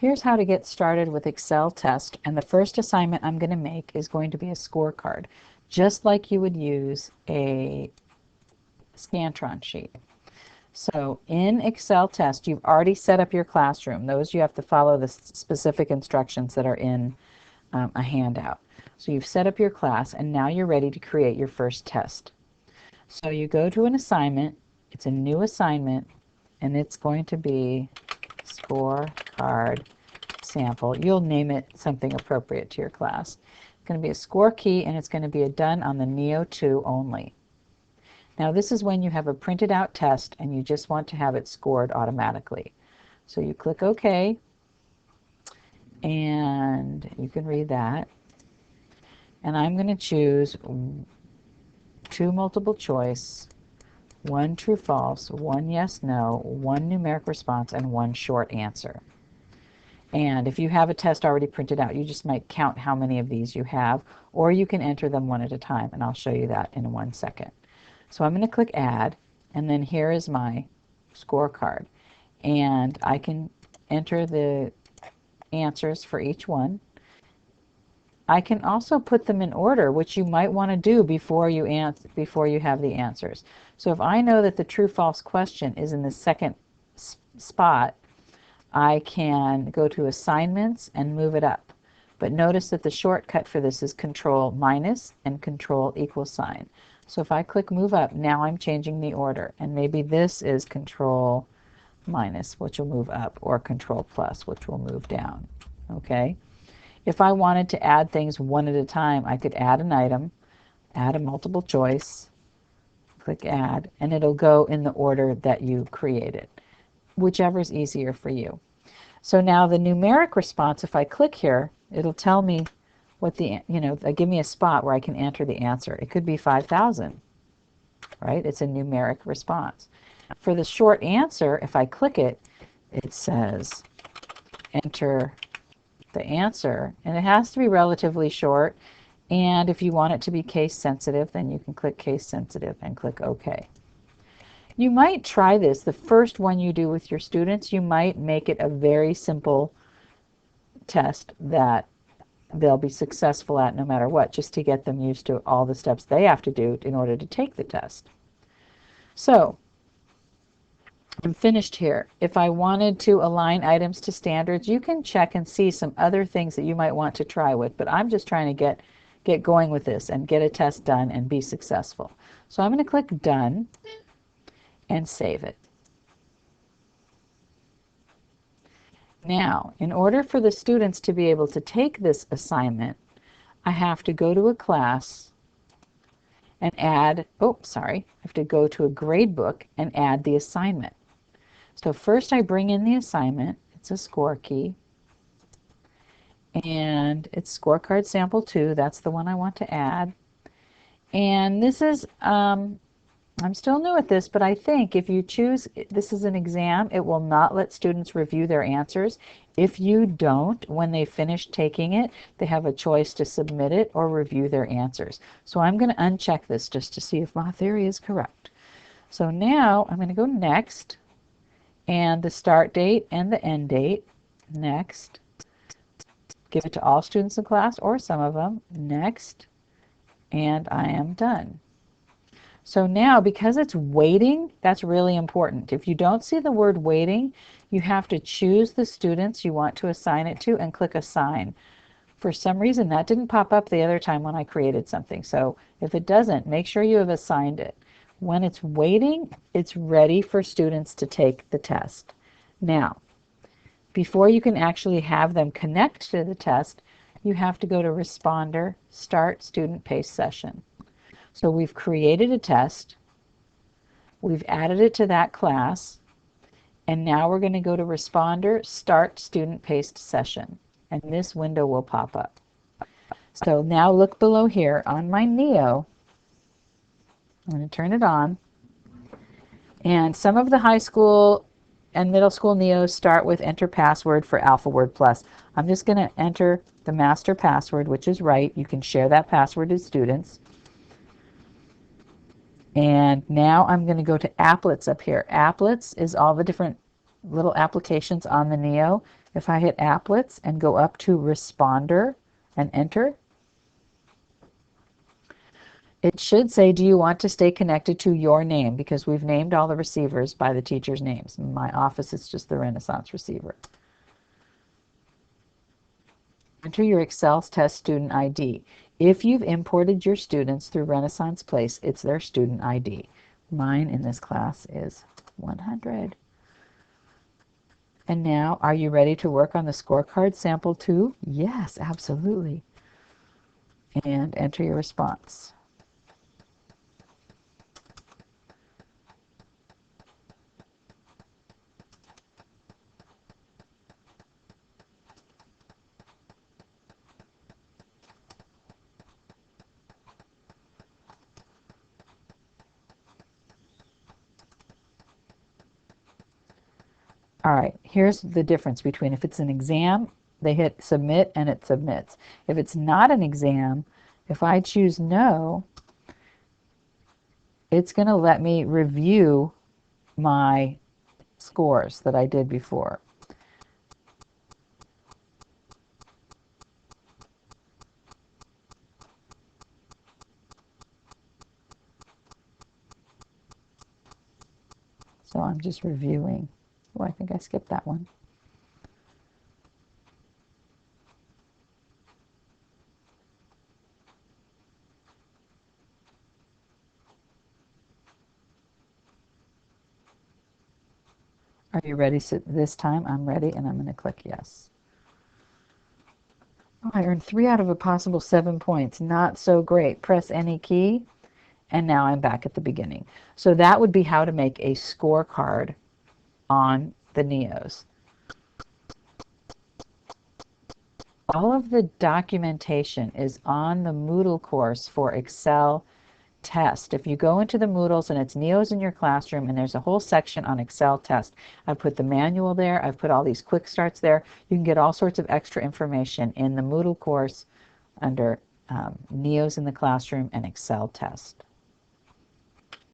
Here's how to get started with Excel test, and the first assignment I'm going to make is going to be a scorecard, just like you would use a Scantron sheet. So in Excel test, you've already set up your classroom. Those you have to follow the specific instructions that are in a handout. So you've set up your class, and now you're ready to create your first test. So you go to an assignment. It's a new assignment, and it's going to be scorecard sample. You'll name it something appropriate to your class. It's going to be a score key, and it's going to be a done on the Neo 2 only. Now this is when you have a printed out test and you just want to have it scored automatically. So you click OK, and you can read that. And I'm going to choose 2 multiple choice, 1 true false, 1 yes no, 1 numeric response, and 1 short answer. And if you have a test already printed out, you just might count how many of these you have, or you can enter them one at a time, and I'll show you that in 1 second. So I'm going to click Add, and then here is my scorecard. And I can enter the answers for each one. I can also put them in order, which you might want to do before you have the answers. So if I know that the true-false question is in the second spot, I can go to Assignments and move it up. But notice that the shortcut for this is Control minus and Control equal sign. So if I click Move Up, now I'm changing the order. And maybe this is Control minus, which will move up, or Control plus, which will move down. Okay? If I wanted to add things one at a time, I could add an item, add a multiple choice, click Add, and it'll go in the order that you created, whichever is easier for you. So now the numeric response, if I click here, it'll tell me what give me a spot where I can enter the answer. It could be 5,000, right? It's a numeric response. For the short answer, if I click it, it says enter the answer, and it has to be relatively short. And if you want it to be case sensitive, then you can click case sensitive and click OK. You might try this. The first one you do with your students, you might make it a very simple test that they'll be successful at no matter what, just to get them used to all the steps they have to do in order to take the test. So I'm finished here. If I wanted to align items to standards, you can check and see some other things that you might want to try with, but I'm just trying to get going with this and get a test done and be successful. So I'm going to click Done and save it. Now, in order for the students to be able to take this assignment, I have to go to a class and add, I have to go to a grade book and add the assignment. So first I bring in the assignment. It's a score key, and it's scorecard sample 2. That's the one I want to add. And this is, I'm still new at this, but I think if you choose this is an exam, it will not let students review their answers. If you don't, when they finish taking it, they have a choice to submit it or review their answers. So I'm going to uncheck this just to see if my theory is correct. So now I'm going to go Next, and the start date and the end date, Next. Give it to all students in class or some of them, Next, and I am done. So now, because it's weighting, that's really important. If you don't see the word weighting, you have to choose the students you want to assign it to and click Assign. For some reason, that didn't pop up the other time when I created something. So if it doesn't, make sure you have assigned it. When it's weighting, it's ready for students to take the test. Now, before you can actually have them connect to the test, you have to go to Responder, Start Student Pace Session. So we've created a test, we've added it to that class, and now we're going to go to Responder, Start Student Paced Session, and this window will pop up. So now look below here on my Neo. I'm going to turn it on, and some of the high school and middle school Neos start with Enter Password for Alpha Word Plus. I'm just going to enter the master password, which is right. You can share that password with students. And now I'm going to go to Applets up here. Applets is all the different little applications on the Neo. If I hit Applets and go up to Responder and enter, it should say, do you want to stay connected to your name? Because we've named all the receivers by the teacher's names. In my office, it's just the Renaissance receiver. Enter your Accel test student ID. If you've imported your students through Renaissance Place, it's their student ID. Mine in this class is 100. And now, are you ready to work on the scorecard sample 2? Yes, absolutely. And enter your response. All right, here's the difference between if it's an exam, they hit submit and it submits. If it's not an exam, if I choose no, it's going to let me review my scores that I did before. So I'm just reviewing. Oh, I think I skipped that one. Are you ready? So this time I'm ready, and I'm going to click yes. Oh, I earned 3 out of a possible 7 points. Not so great. Press any key, and now I'm back at the beginning. So that would be how to make a scorecard on the Neos. All of the documentation is on the Moodle course for Accel test. If you go into the Moodles and it's Neos in your classroom and there's a whole section on Accel test, I've put the manual there, I've put all these quick starts there. You can get all sorts of extra information in the Moodle course under Neos in the classroom and Accel test.